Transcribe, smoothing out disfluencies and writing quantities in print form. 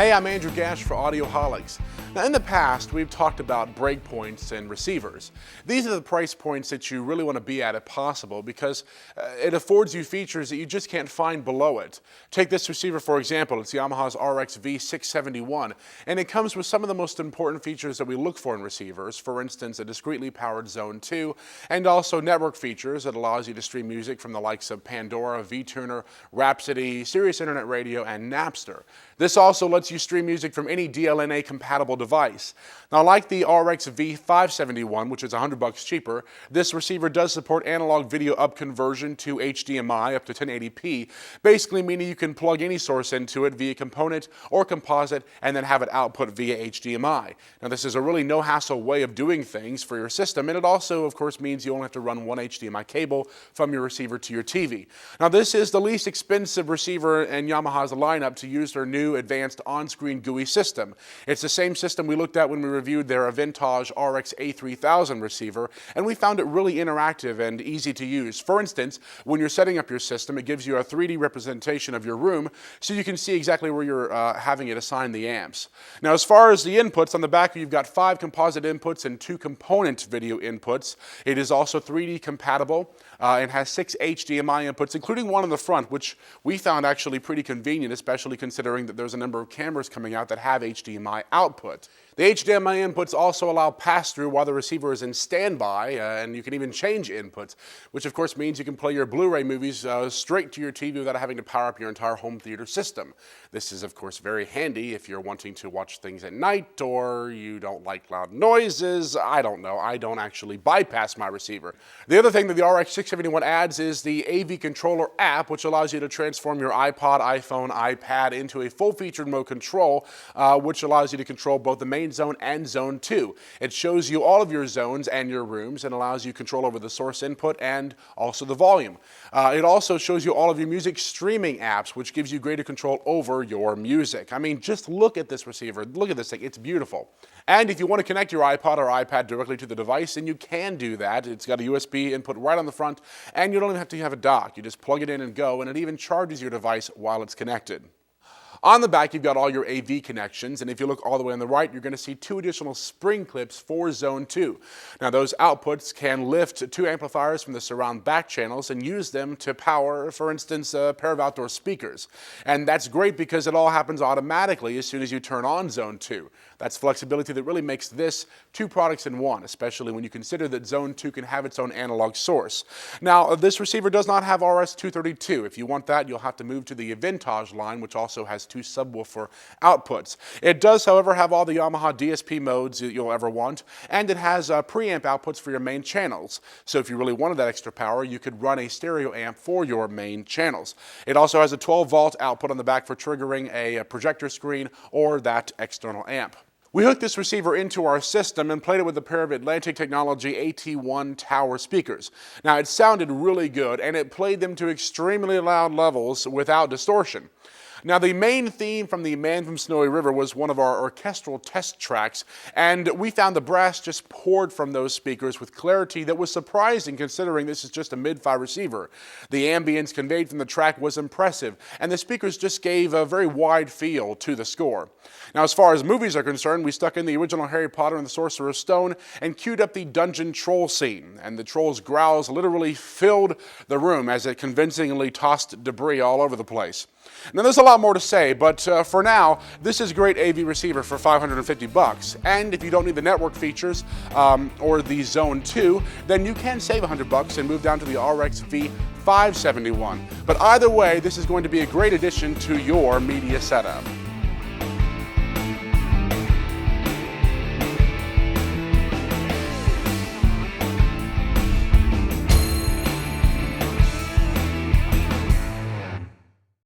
Hey, I'm Andrew Gash for Audioholics. Now, in the past, we've talked about breakpoints and receivers. These are the price points that you really want to be at if possible because it affords you features that you just can't find below it. Take this receiver for example. It's Yamaha's RX-V671, and it comes with some of the most important features that we look for in receivers. For instance, a discretely powered Zone 2, and also network features that allows you to stream music from the likes of Pandora, vTuner, Rhapsody, Sirius Internet Radio, and Napster. This also lets you stream music from any DLNA-compatible device. Now, like the RX-V571, which is $100 cheaper, this receiver does support analog video up conversion to HDMI up to 1080p, basically meaning you can plug any source into it via component or composite and then have it output via HDMI. Now, this is a really no-hassle way of doing things for your system, and it also, of course, means you only have to run one HDMI cable from your receiver to your TV. Now, this is the least expensive receiver in Yamaha's lineup to use their new advanced on-screen Gui system. It's the same system we looked at when we reviewed their vintage RX-A3000 receiver, and we found it really interactive and easy to use. For instance, when you're setting up your system, it gives you a 3D representation of your room so you can see exactly where you're having it assign the amps. Now, as far as the inputs, on the back you've got 5 composite inputs and 2 component video inputs. It is also 3D compatible and has 6 HDMI inputs, including one on the front, which we found actually pretty convenient, especially considering that there's a number of cameras coming out that have HDMI output. The HDMI inputs also allow pass-through while the receiver is in standby, and you can even change inputs, which of course means you can play your Blu-ray movies straight to your TV without having to power up your entire home theater system. This is of course very handy if you're wanting to watch things at night or you don't like loud noises. I don't know. I don't actually bypass my receiver. The other thing that the RX-671 adds is the AV Controller app, which allows you to transform your iPod, iPhone, iPad into a full-featured mode control, which allows you to control both the main zone and Zone 2. It shows you all of your zones and your rooms and allows you control over the source input and also the volume. It also shows you all of your music streaming apps, which gives you greater control over your music. I mean, just look at this receiver. Look at this thing. It's beautiful. And if you want to connect your iPod or iPad directly to the device, then you can do that. It's got a USB input right on the front, and you don't even have to have a dock. You just plug it in and go, and it even charges your device while it's connected. On the back, you've got all your AV connections, and if you look all the way on the right, you're going to see 2 additional spring clips for Zone 2. Now, those outputs can lift 2 amplifiers from the surround back channels and use them to power, for instance, a pair of outdoor speakers. And that's great because it all happens automatically as soon as you turn on Zone 2. That's flexibility that really makes this 2 products in one, especially when you consider that Zone 2 can have its own analog source. Now, this receiver does not have RS-232. If you want that, you'll have to move to the vintage line, which also has 2 subwoofer outputs. It does, however, have all the Yamaha DSP modes that you'll ever want, and it has preamp outputs for your main channels. So if you really wanted that extra power, you could run a stereo amp for your main channels. It also has a 12-volt output on the back for triggering a projector screen or that external amp. We hooked this receiver into our system and played it with a pair of Atlantic Technology AT1 tower speakers. Now, it sounded really good, and it played them to extremely loud levels without distortion. Now, the main theme from The Man from Snowy River was one of our orchestral test tracks, and we found the brass just poured from those speakers with clarity that was surprising considering this is just a mid-fi receiver. The ambience conveyed from the track was impressive, and the speakers just gave a very wide feel to the score. Now, as far as movies are concerned, we stuck in the original Harry Potter and the Sorcerer's Stone and queued up the dungeon troll scene, and the troll's growls literally filled the room as it convincingly tossed debris all over the place. Now, there's a lot more to say, but for now, this is a great AV receiver for $550. And if you don't need the network features or the Zone 2, then you can save $100 and move down to the RX-V571. But either way, this is going to be a great addition to your media setup.